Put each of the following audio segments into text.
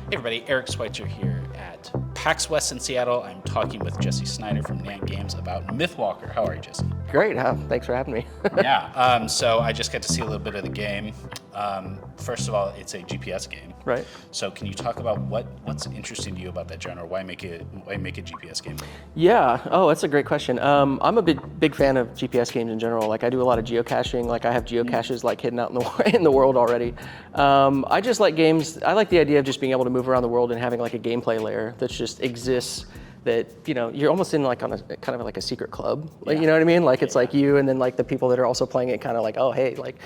Hey everybody, Eric Switzer here at PAX West in Seattle. I'm talking with Jesse Snyder from Nant Games about MythWalker. How are you, Jesse? Great, thanks for having me. Yeah, so I just got to see a little bit of the game. First of all, it's a GPS game. Right. So can you talk about what's interesting to you about that genre? Why make a GPS game? Yeah, that's a great question. I'm a big fan of GPS games in general. Like I do a lot of geocaching, like I have geocaches like hidden out in the world already. I just like games, I like the idea of just being able to move around the world and having like a gameplay layer that just exists that, you know, you're almost in like on a kind of like a secret club, like, you know what I mean? Like it's like you and then like the people that are also playing it kind of like, oh, hey, like,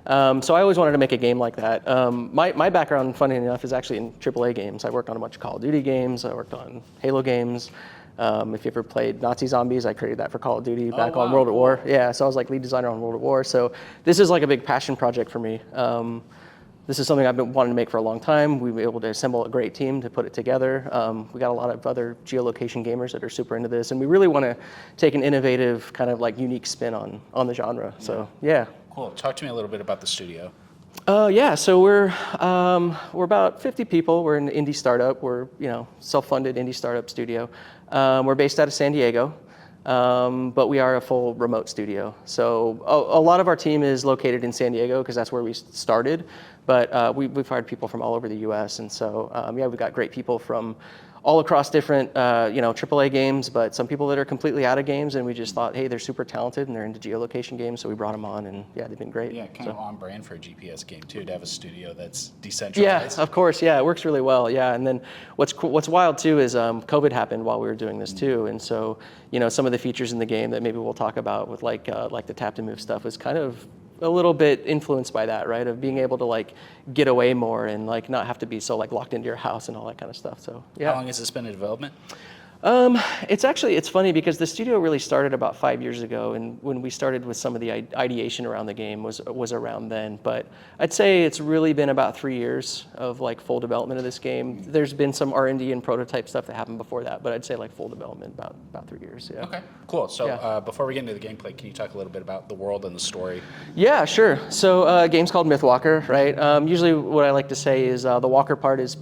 so I always wanted to make a game like that. My background, funny enough, is actually in AAA games. I worked on a bunch of Call of Duty games. I worked on Halo games. If you ever played Nazi Zombies, I created that for Call of Duty back on World at War. Yeah, so I was like lead designer on World at War. So this is like a big passion project for me. This is something I've been wanting to make for a long time. We were able to assemble a great team to put it together. We got a lot of other geolocation gamers that are super into this, and we really want to take an innovative, kind of like unique spin on the genre. So yeah. Cool. Talk to me a little bit about the studio. Yeah, so we're about 50 people. We're an indie startup. We're self-funded indie startup studio. We're based out of San Diego. But we are a full remote studio. So a lot of our team is located in San Diego because that's where we started. But we've hired people from all over the U.S. And so, we've got great people from all across different, AAA games, but some people that are completely out of games. And we just thought, hey, they're super talented and they're into geolocation games. So we brought them on and yeah, they've been great. Yeah, kind of on brand for a GPS game too, to have a studio that's decentralized. Yeah, of course. Yeah, it works really well. Yeah. And then what's wild too is COVID happened while we were doing this too. And so, some of the features in the game that maybe we'll talk about with like the tap to move stuff was kind of a little bit influenced by that, right? Of being able to like get away more and like not have to be so like locked into your house and all that kind of stuff. So yeah. How long has this been in development? It's funny because the studio really started about 5 years ago, and when we started with some of the ideation around the game was around then. But I'd say it's really been about 3 years of like full development of this game. There's been some R&D and prototype stuff that happened before that, but I'd say like full development about 3 years. Yeah. Okay, cool. So before we get into the gameplay, can you talk a little bit about the world and the story? Yeah, sure. So game's called MythWalker, right? Usually what I like to say is the walker part is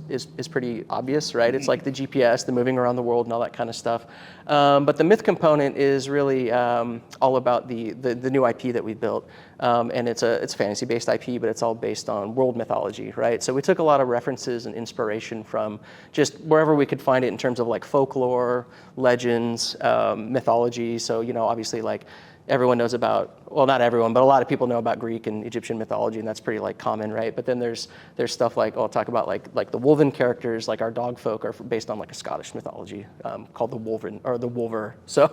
pretty obvious, right? It's like the GPS, the moving around the world and all that kind of stuff. But the myth component is really all about the new IP that we built. And it's fantasy-based IP, but it's all based on world mythology, right? So we took a lot of references and inspiration from just wherever we could find it in terms of like folklore, legends, mythology. So, obviously like everyone knows about, well, not everyone, but a lot of people know about Greek and Egyptian mythology, and that's pretty like common, right? But then there's stuff like, I'll talk about like the Wolven characters, like our dog folk are based on like a Scottish mythology called the Wolven or the Wolver. So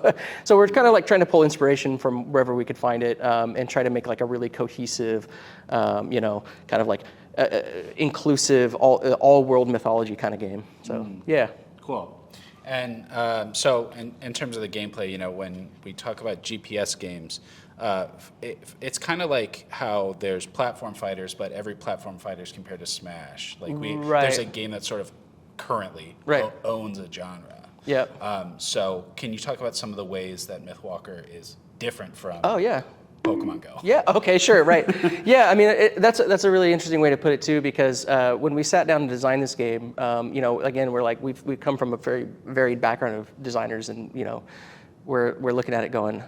we're kind of like trying to pull inspiration from wherever we could find it and try to make like a really cohesive, kind of like inclusive, all world mythology kind of game. So yeah. Cool. And so in terms of the gameplay, when we talk about GPS games, it's kind of like how there's platform fighters, but every platform fighter is compared to Smash. Like there's a game that sort of currently owns a genre. Yeah. So can you talk about some of the ways that MythWalker is different from Pokemon Go? Yeah. Okay. Sure. Right. Yeah. I mean, that's a really interesting way to put it too, because when we sat down to design this game, again, we're like we've come from a very varied background of designers, and we're looking at it going,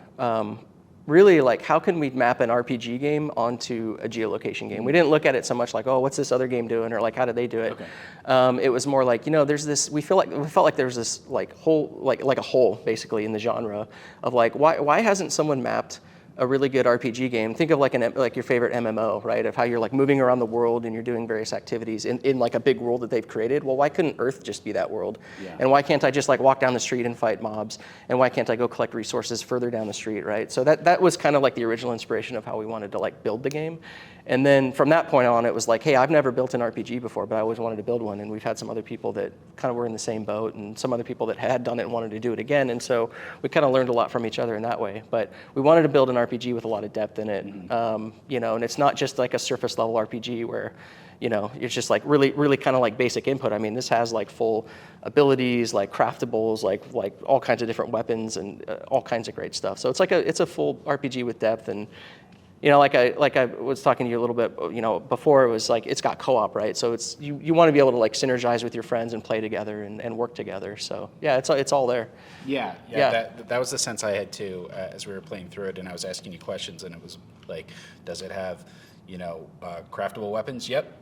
really like how can we map an RPG game onto a geolocation game? We didn't look at it so much like, oh, what's this other game doing, or like how did they do it? Okay. It was more like there's this. We felt like there was this like hole, like a hole basically in the genre of like why hasn't someone mapped a really good RPG game? Think of like your favorite MMO, right? Of how you're like moving around the world and you're doing various activities in like a big world that they've created. Well, why couldn't Earth just be that world? Yeah. And why can't I just like walk down the street and fight mobs? And why can't I go collect resources further down the street, right? So that was kind of like the original inspiration of how we wanted to like build the game. And then from that point on, it was like, hey, I've never built an RPG before, but I always wanted to build one. And we've had some other people that kind of were in the same boat, and some other people that had done it and wanted to do it again. And so we kind of learned a lot from each other in that way. But we wanted to build an RPG with a lot of depth in it, and it's not just like a surface level RPG where, it's just like really kind of like basic input. I mean, this has like full abilities, like craftables, like all kinds of different weapons and all kinds of great stuff. So it's a full RPG with depth, and like I was talking to you a little bit, before, it was like it's got co-op, right? So it's you want to be able to like synergize with your friends and play together and work together. So yeah, it's all there. Yeah. Yeah. That was the sense I had too as we were playing through it, and I was asking you questions, and it was like, does it have, craftable weapons? Yep.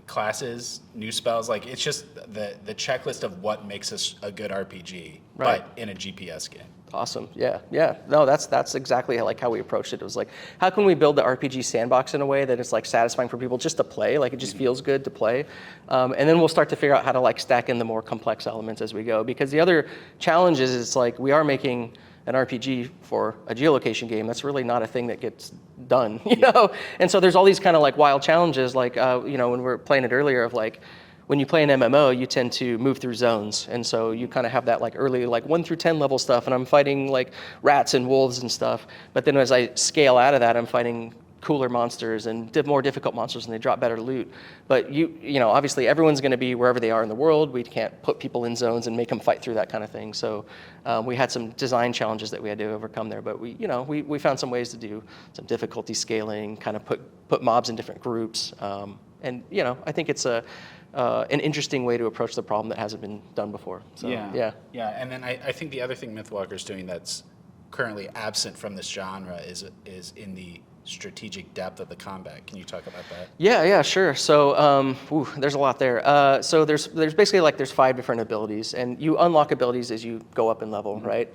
Classes, new spells, like it's just the checklist of what makes us a good RPG, Right. but in a GPS game. Awesome. Yeah. No, that's exactly like how we approached it. It was like, how can we build the RPG sandbox in a way that it's like satisfying for people just to play? Like it just feels good to play. And then we'll start to figure out how to like stack in the more complex elements as we go. Because the other challenge is it's like we are making an RPG for a geolocation game. That's really not a thing that gets done, And so there's all these kind of like wild challenges, like when we were playing it earlier, of like, when you play an MMO, you tend to move through zones. And so you kind of have that like early, like 1 through 10 level stuff, and I'm fighting like rats and wolves and stuff. But then as I scale out of that, I'm fighting cooler monsters and more difficult monsters, and they drop better loot. But obviously everyone's going to be wherever they are in the world. We can't put people in zones and make them fight through that kind of thing. So we had some design challenges that we had to overcome there. But we found some ways to do some difficulty scaling, kind of put mobs in different groups. And I think it's an interesting way to approach the problem that hasn't been done before. So, yeah. And then I think the other thing MythWalker's doing that's currently absent from this genre is in the strategic depth of the combat. Can you talk about that? Yeah, sure. So there's a lot there. So there's basically like there's 5 different abilities, and you unlock abilities as you go up in level, right?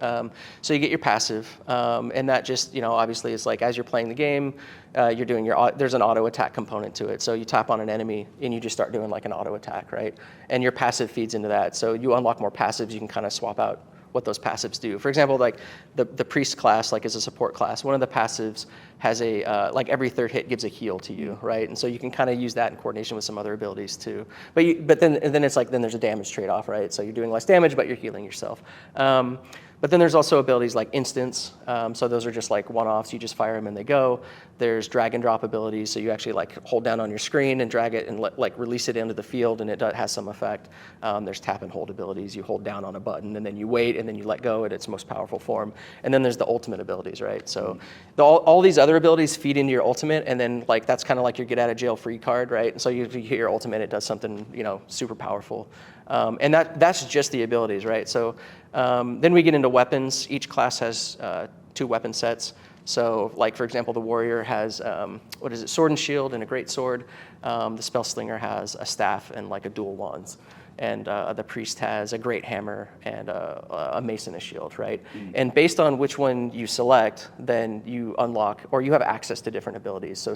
So you get your passive, and that just obviously it's like as you're playing the game, you're doing there's an auto attack component to it. So you tap on an enemy and you just start doing like an auto attack, right? And your passive feeds into that. So you unlock more passives. You can kind of swap out what those passives do. For example, like the priest class, like as a support class, one of the passives has a like every 3rd hit gives a heal to you, right? And so you can kind of use that in coordination with some other abilities too. But then it's like then there's a damage trade-off, right? So you're doing less damage, but you're healing yourself. But then there's also abilities like instants. So those are just like one-offs. You just fire them and they go. There's drag and drop abilities. So you actually like hold down on your screen and drag it and release it into the field, and it has some effect. There's tap and hold abilities. You hold down on a button and then you wait and then you let go at its most powerful form. And then there's the ultimate abilities, right? So all these other abilities feed into your ultimate, and then like that's kind of like your get out of jail free card, right? And so you hit your ultimate, it does something super powerful. And that's just the abilities, right? So then we get into weapons. Each class has 2 weapon sets. So like, for example, the warrior has, sword and shield and a great sword. The spell slinger has a staff and like a dual wands. And the priest has a great hammer and a mace and a shield, right? And based on which one you select, then you unlock, or you have access to different abilities. So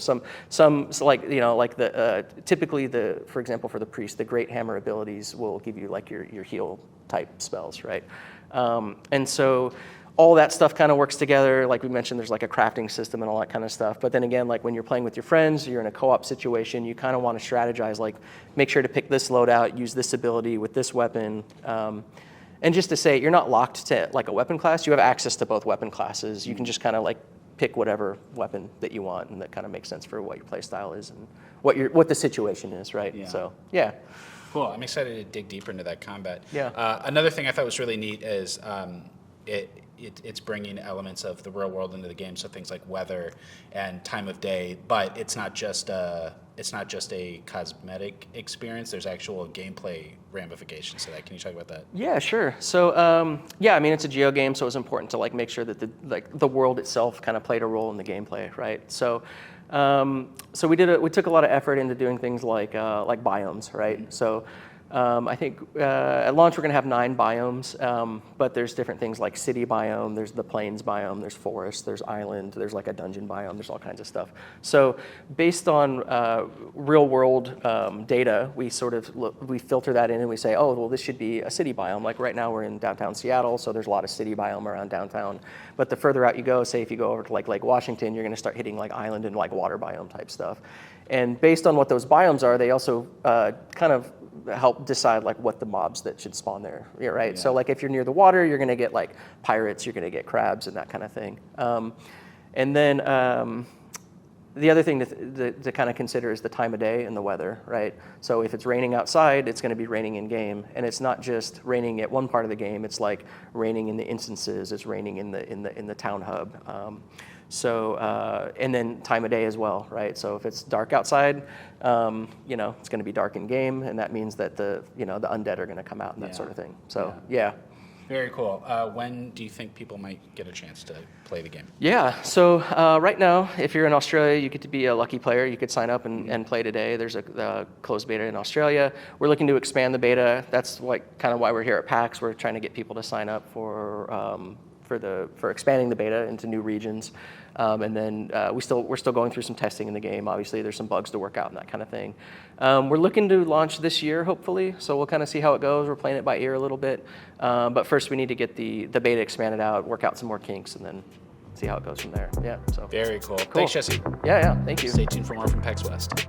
typically for example, for the priest, the great hammer abilities will give you like your heal type spells, right? And so all that stuff kind of works together. Like we mentioned, there's like a crafting system and all that kind of stuff. But then again, like when you're playing with your friends, you're in a co-op situation, you kind of want to strategize, like make sure to pick this loadout, use this ability with this weapon. And just to say, you're not locked to like a weapon class. You have access to both weapon classes. You can just kind of like pick whatever weapon that you want, and that kind of makes sense for what your play style is and what the situation is, right? Yeah. So, yeah. Cool. I'm excited to dig deeper into that combat. Yeah. Another thing I thought was really neat is it's bringing elements of the real world into the game, so things like weather and time of day. But it's not just a cosmetic experience. There's actual gameplay ramifications to that. Can you talk about that? Yeah, sure. So I mean, it's a geo game, so it was important to like make sure that the world itself kind of played a role in the gameplay, right? So we took a lot of effort into doing things like biomes, right? Mm-hmm. So I think at launch we're going to have 9 biomes, but there's different things like city biome, there's the plains biome, there's forest, there's island, there's like a dungeon biome, there's all kinds of stuff. So based on real world data, we filter that in and we say, oh, well, this should be a city biome. Like right now we're in downtown Seattle, so there's a lot of city biome around downtown. But the further out you go, say if you go over to like Lake Washington, you're going to start hitting like island and like water biome type stuff. And based on what those biomes are, they also kind of help decide like what the mobs that should spawn there, right? Yeah. So like if you're near the water, you're going to get like pirates, you're going to get crabs and that kind of thing. And then the other thing to kind of consider is the time of day and the weather, right? So if it's raining outside, it's going to be raining in game, and it's not just raining at one part of the game. It's like raining in the instances. It's raining in the town hub. So, and then time of day as well, right? So if it's dark outside, you know, it's going to be dark in game, and that means that the undead are going to come out and that sort of thing. So, yeah. Very cool. When do you think people might get a chance to play the game? Yeah, so right now, if you're in Australia, you get to be a lucky player. You could sign up and play today. There's a closed beta in Australia. We're looking to expand the beta. That's kind of why we're here at PAX. We're trying to get people to sign up for expanding the beta into new regions. And then we're still going through some testing in the game. Obviously, there's some bugs to work out and that kind of thing. We're looking to launch this year, hopefully. So we'll kind of see how it goes. We're playing it by ear a little bit. But first, we need to get the beta expanded out, work out some more kinks, and then see how it goes from there. Yeah. So very cool. Thanks, Jesse. Yeah. Thank you. Stay tuned for more from PAX West.